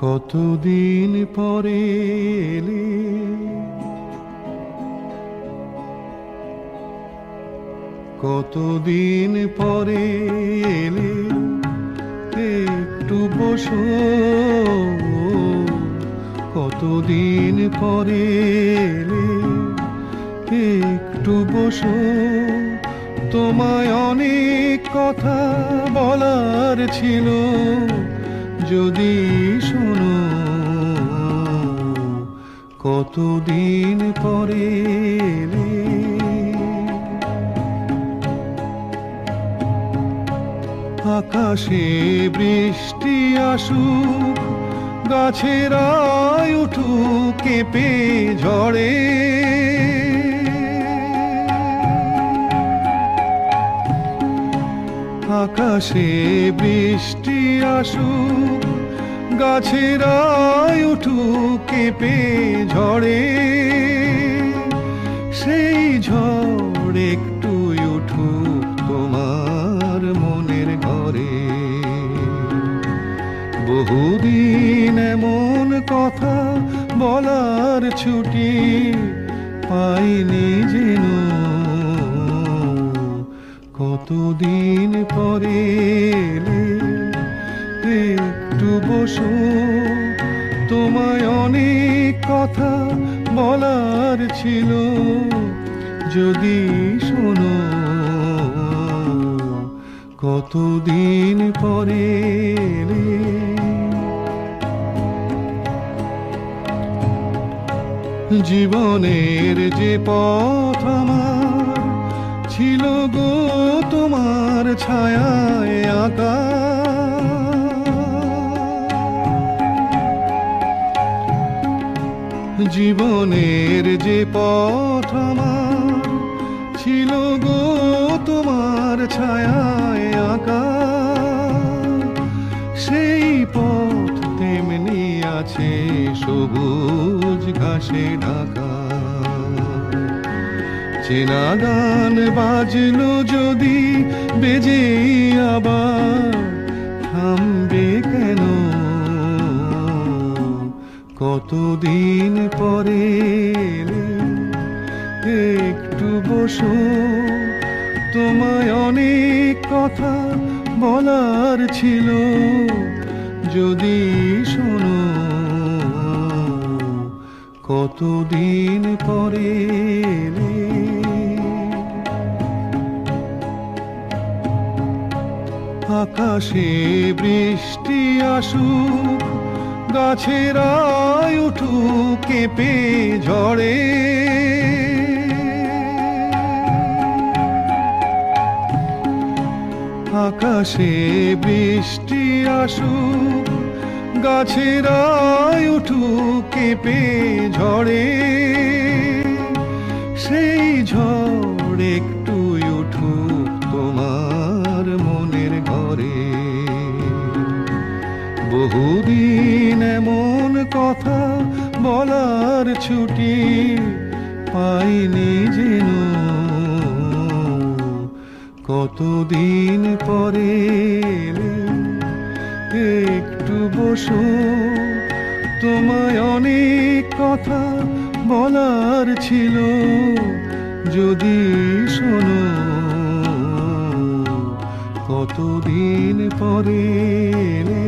কতদিন পরে এলে, কতদিন পরে এলে, একটু বসো। কতদিন পরে এলে, একটু বসো। তোমায় অনেক কথা বলার ছিল, যদি শোনো। কতদিন পরে এলে, আকাশে বৃষ্টি আসুক, গাছেরাই উঠুক কেঁপে ঝড়ে। আকাশে বৃষ্টি আসুক, গাছেরাই উঠুক কেঁপে ঝড়ে। সেই ঝড় একটু উঠুক তোমার মনের ঘরে। বহুদিন এমন কথা বলার ছুটি পাইনি যেন। কতদিন পরে এলে, একটু বসো। তোমায় অনেক কথা বলার ছিল, যদি শোনো। কতদিন পরে এলে, জীবনের যে পথ আমার ছিল গো তোমার ছায়ায় আঁকা। জীবনের যে পথ আমার ছিল গো তোমার ছায়ায় আঁকা। সেই পথ তেমনি আছে সবুজ ঘাসে ঢাকা। চেনা গান বাজলো যদি বেজে আবার, থামবে কেন? কতদিন পরে এলে, একটু বসো। তোমায় অনেক কথা বলার ছিল, যদি শোনো। কতদিন পরে এলে, আকাশে বৃষ্টি আসুক, গাছেরাই উঠুক কেঁপে ঝড়ে। আকাশে বৃষ্টি আসুক, গাছেরাই উঠুক কেঁপে ঝড়ে। সেই ঝড় একটু উঠুক তোমার মনের ঘরে। বহুদিন এমন কথা বলার ছুটি পাইনি যেন। কতদিন পরে এলে, একটু বসো। তোমায় অনেক কথা বলার ছিল, যদি শোনো। কতদিন পরে এলে।